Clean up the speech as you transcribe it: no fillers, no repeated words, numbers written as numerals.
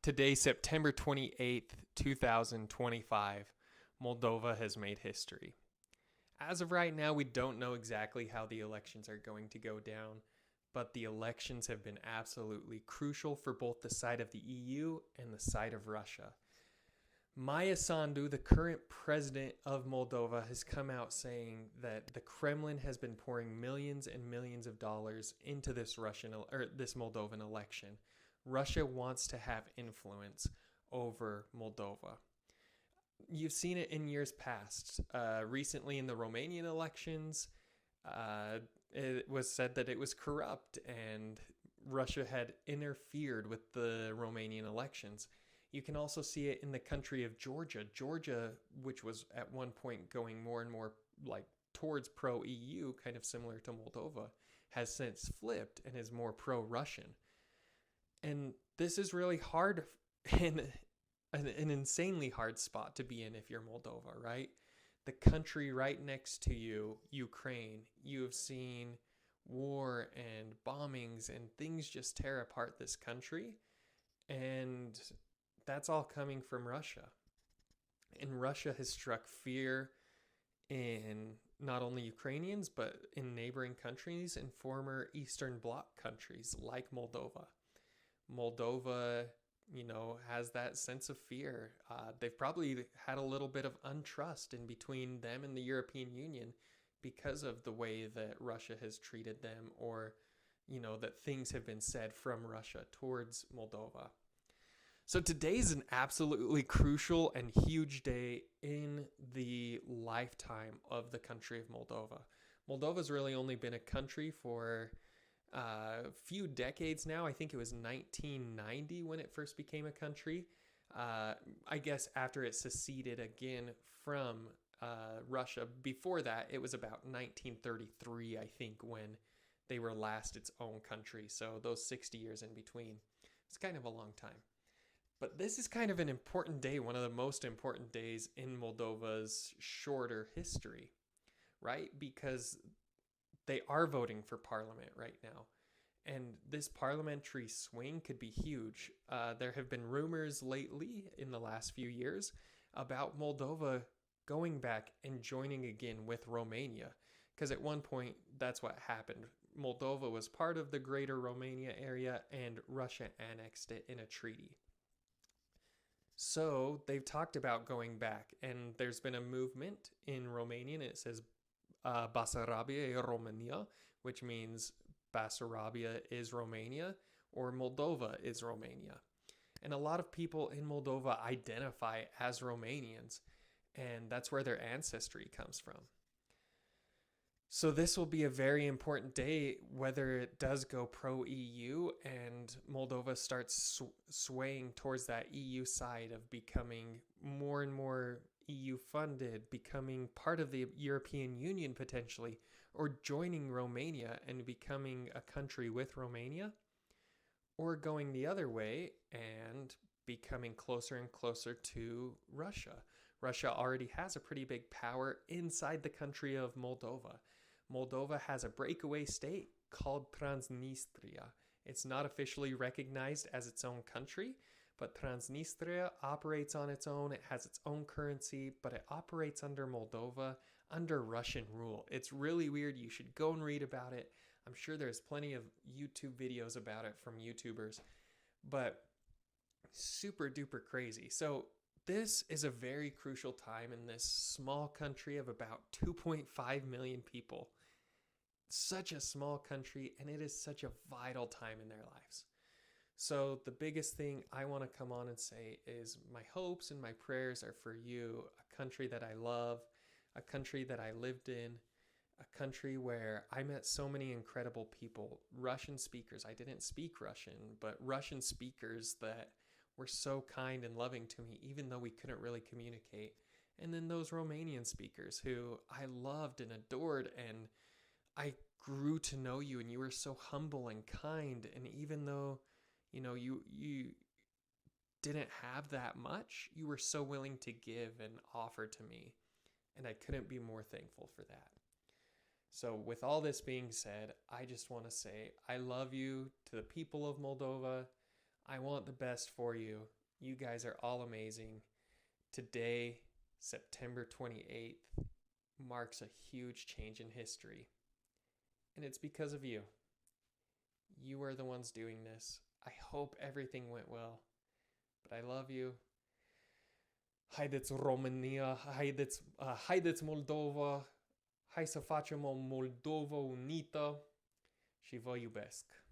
Today, September 28th, 2025, Moldova has made history. As of right now, we don't know exactly how the elections are going to go down, but the elections have been absolutely crucial for both the side of the EU and the side of Russia. Maya Sandu, the current president of Moldova, has come out saying that the Kremlin has been pouring millions and millions of dollars into this Moldovan election. Russia wants to have influence over Moldova. You've seen it in years past. Recently in the Romanian elections, it was said that it was corrupt and Russia had interfered with the Romanian elections. You can also see it in the country of Georgia. Georgia, which was at one point going more and more like towards pro-EU, kind of similar to Moldova, has since flipped and is more pro-Russian. And this is really hard and an insanely hard spot to be in if you're Moldova, right? The country right next to you, Ukraine, you have seen war and bombings and things just tear apart this country. And that's all coming from Russia. And Russia has struck fear in not only Ukrainians, but in neighboring countries and former Eastern Bloc countries like Moldova. Moldova, has that sense of fear. They've probably had a little bit of untrust in between them and the European Union because of the way that Russia has treated them, or, that things have been said from Russia towards Moldova. So today is an absolutely crucial and huge day in the lifetime of the country of Moldova. Moldova's really only been a country for a few decades now. I think it was 1990 when it first became a country. I guess after it seceded again from Russia. Before that, it was about 1933, I think, when they were last its own country. So those 60 years in between. It's kind of a long time. But this is kind of an important day, one of the most important days in Moldova's shorter history, right? Because they are voting for parliament right now. And this parliamentary swing could be huge. There have been rumors lately in the last few years about Moldova going back and joining again with Romania. Because at one point, that's what happened. Moldova was part of the greater Romania area and Russia annexed it in a treaty. So they've talked about going back, and there's been a movement in Romanian. It says Basarabia e Romania, which means Basarabia is Romania or Moldova is Romania. And a lot of people in Moldova identify as Romanians, and that's where their ancestry comes from. So this will be a very important day, whether it does go pro-EU and Moldova starts swaying towards that EU side of becoming more and more EU funded, becoming part of the European Union potentially, or joining Romania and becoming a country with Romania, or going the other way and becoming closer and closer to Russia. Russia already has a pretty big power inside the country of Moldova. Moldova has a breakaway state called Transnistria. It's not officially recognized as its own country, but Transnistria operates on its own. It has its own currency, but it operates under Moldova, under Russian rule. It's really weird. You should go and read about it. I'm sure there's plenty of YouTube videos about it from YouTubers, but super duper crazy. So this is a very crucial time in this small country of about 2.5 million people. Such a small country, and it is such a vital time in their lives. So the biggest thing I want to come on and say is my hopes and my prayers are for you, a country that I love, a country that I lived in, a country where I met so many incredible people, Russian speakers. I didn't speak Russian, but Russian speakers that were so kind and loving to me, even though we couldn't really communicate. And then those Romanian speakers who I loved and adored, and I grew to know you, and you were so humble and kind. And even though, you didn't have that much, you were so willing to give and offer to me. And I couldn't be more thankful for that. So with all this being said, I just want to say I love you to the people of Moldova. I want the best for you. You guys are all amazing. Today, September 28th, marks a huge change in history. And it's because of you. You are the ones doing this. I hope everything went well. But I love you. Haideți România, haideți Moldova, hai să facem o Moldova unită și vă iubesc.